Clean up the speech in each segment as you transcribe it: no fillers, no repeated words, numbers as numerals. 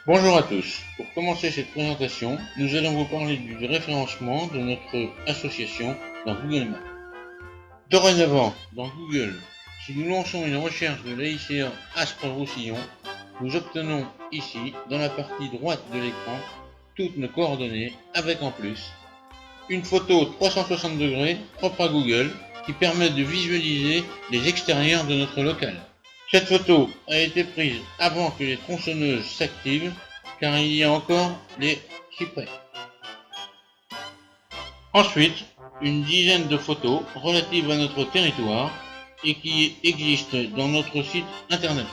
Bonjour à tous. Pour commencer cette présentation, nous allons vous parler du référencement de notre association dans Google Maps. Dorénavant, dans Google, si nous lançons une recherche de l'AICA Aspres-Roussillon, nous obtenons ici, dans la partie droite de l'écran, toutes nos coordonnées avec en plus une photo 360 degrés propre à Google qui permet de visualiser les extérieurs de notre local. Cette photo a été prise avant que les tronçonneuses s'activent car il y a encore les cyprès. Ensuite, une dizaine de photos relatives à notre territoire et qui existent dans notre site internet.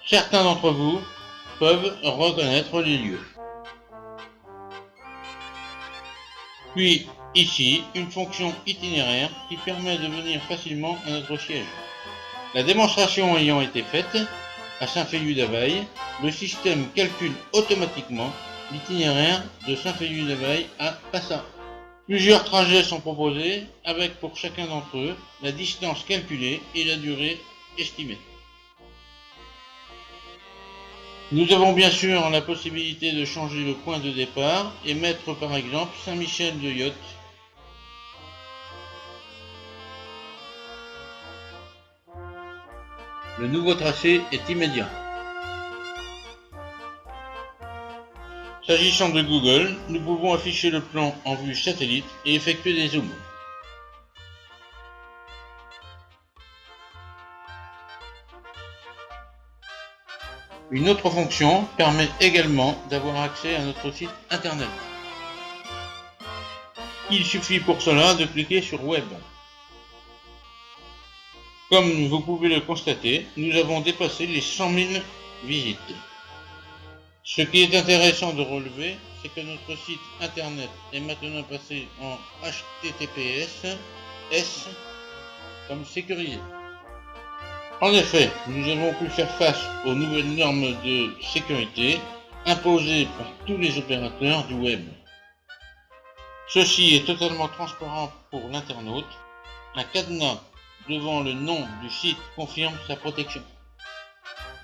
Certains d'entre vous peuvent reconnaître les lieux. Puis, ici, une fonction itinéraire qui permet de venir facilement à notre siège. La démonstration ayant été faite, à Saint-Féliu-d'Availle, le système calcule automatiquement l'itinéraire de Saint-Féliu-d'Availle à Passat. Plusieurs trajets sont proposés, avec pour chacun d'entre eux la distance calculée et la durée estimée. Nous avons bien sûr la possibilité de changer le point de départ et mettre par exemple Saint-Michel-de-Yot. Le nouveau tracé est immédiat. S'agissant de Google, nous pouvons afficher le plan en vue satellite et effectuer des zooms. Une autre fonction permet également d'avoir accès à notre site internet. Il suffit pour cela de cliquer sur Web. Comme vous pouvez le constater, nous avons dépassé les 100 000 visites. Ce qui est intéressant de relever, c'est que notre site internet est maintenant passé en HTTPS S comme sécurisé. En effet, nous avons pu faire face aux nouvelles normes de sécurité imposées par tous les opérateurs du web. Ceci est totalement transparent pour l'internaute. Un cadenas devant le nom du site confirme sa protection.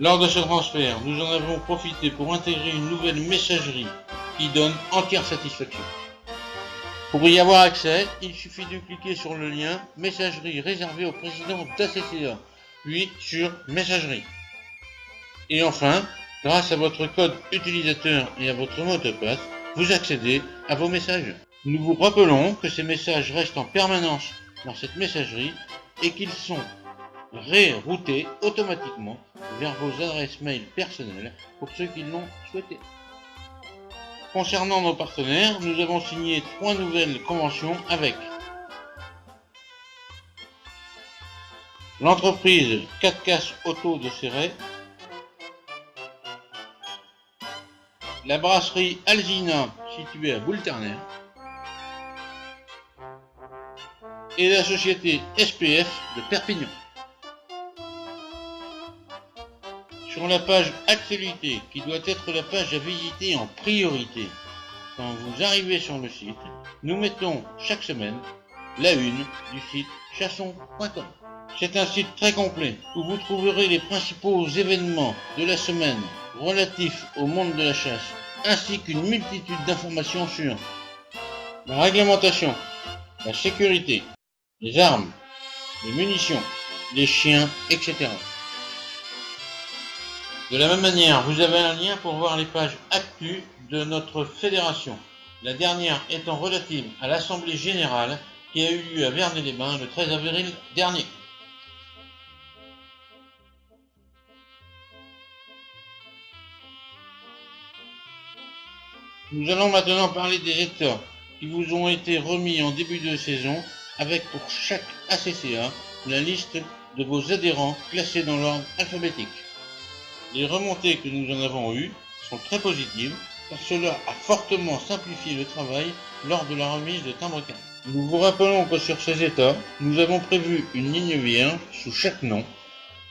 Lors de ce transfert, nous en avons profité pour intégrer une nouvelle messagerie qui donne entière satisfaction. Pour y avoir accès, il suffit de cliquer sur le lien « Messagerie réservée au président d'ACCA », puis sur « Messagerie ». Et enfin, grâce à votre code utilisateur et à votre mot de passe, vous accédez à vos messages. Nous vous rappelons que ces messages restent en permanence dans cette messagerie et qu'ils sont réroutés automatiquement vers vos adresses mail personnelles pour ceux qui l'ont souhaité. Concernant nos partenaires, nous avons signé 3 nouvelles conventions avec l'entreprise 4 Casse Auto de Céret, la brasserie Alzina située à Boulterner et la société SPF de Perpignan. Sur la page Actualité, qui doit être la page à visiter en priorité quand vous arrivez sur le site, nous mettons chaque semaine la une du site chasson.com. C'est un site très complet où vous trouverez les principaux événements de la semaine relatifs au monde de la chasse, ainsi qu'une multitude d'informations sur la réglementation, la sécurité, les armes, les munitions, les chiens, etc. De la même manière, vous avez un lien pour voir les pages actu de notre fédération, la dernière étant relative à l'Assemblée Générale qui a eu lieu à Vernet-les-Bains le 13 avril dernier. Nous allons maintenant parler des états qui vous ont été remis en début de saison avec pour chaque ACCA la liste de vos adhérents classés dans l'ordre alphabétique. Les remontées que nous en avons eues sont très positives car cela a fortement simplifié le travail lors de la remise de timbre-carte. Nous vous rappelons que sur ces états, nous avons prévu une ligne vierge sous chaque nom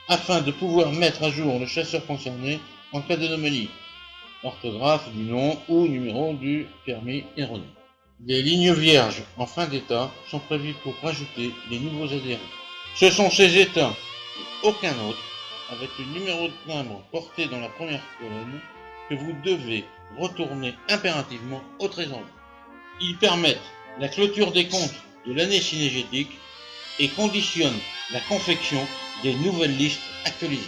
afin de pouvoir mettre à jour le chasseur concerné en cas d'anomalie. orthographe du nom ou numéro du permis erroné. Des lignes vierges en fin d'état sont prévues pour rajouter les nouveaux adhérents. Ce sont ces états et aucun autre, avec le numéro de timbre porté dans la première colonne, que vous devez retourner impérativement au trésor. Ils permettent la clôture des comptes de l'année synégétique et conditionnent la confection des nouvelles listes actualisées.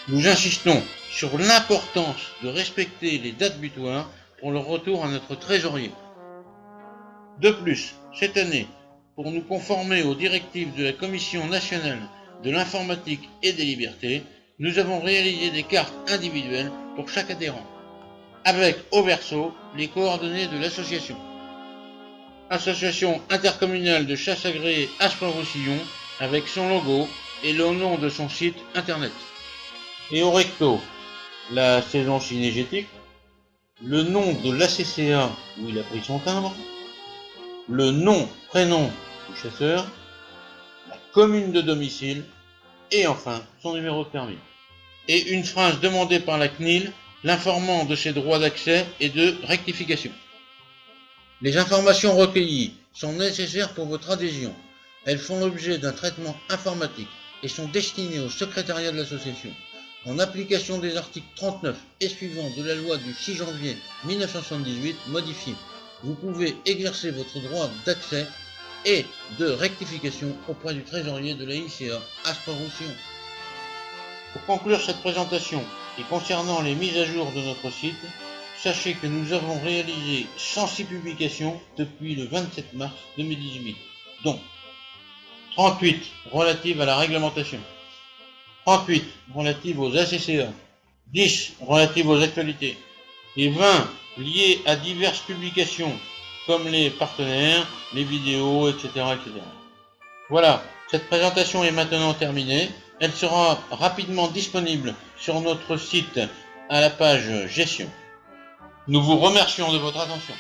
Nous insistons sur l'importance de respecter les dates butoirs pour le retour à notre trésorier. De plus, cette année, pour nous conformer aux directives de la Commission nationale de l'informatique et des libertés, nous avons réalisé des cartes individuelles pour chaque adhérent, avec au verso les coordonnées de l'association. Association intercommunale de chasse agréée Aspres-Roussillon, avec son logo et le nom de son site internet. Et au recto, la saison synégétique, le nom de l'ACCA où il a pris son timbre, le nom, prénom du chasseur, la commune de domicile et enfin son numéro de permis. Et une phrase demandée par la CNIL l'informant de ses droits d'accès et de rectification. Les informations recueillies sont nécessaires pour votre adhésion. Elles font l'objet d'un traitement informatique et sont destinées au secrétariat de l'association. En application des articles 39 et suivants de la loi du 6 janvier 1978 modifiée, vous pouvez exercer votre droit d'accès et de rectification auprès du trésorier de la ICA Aspres-Roussillon. Pour conclure cette présentation et concernant les mises à jour de notre site, sachez que nous avons réalisé 106 publications depuis le 27 mars 2018, dont 38 relatives à la réglementation, 38 relatives aux ACCA, 10 relatives aux actualités et 20 liées à diverses publications comme les partenaires, les vidéos, etc. Voilà, cette présentation est maintenant terminée. Elle sera rapidement disponible sur notre site à la page gestion. Nous vous remercions de votre attention.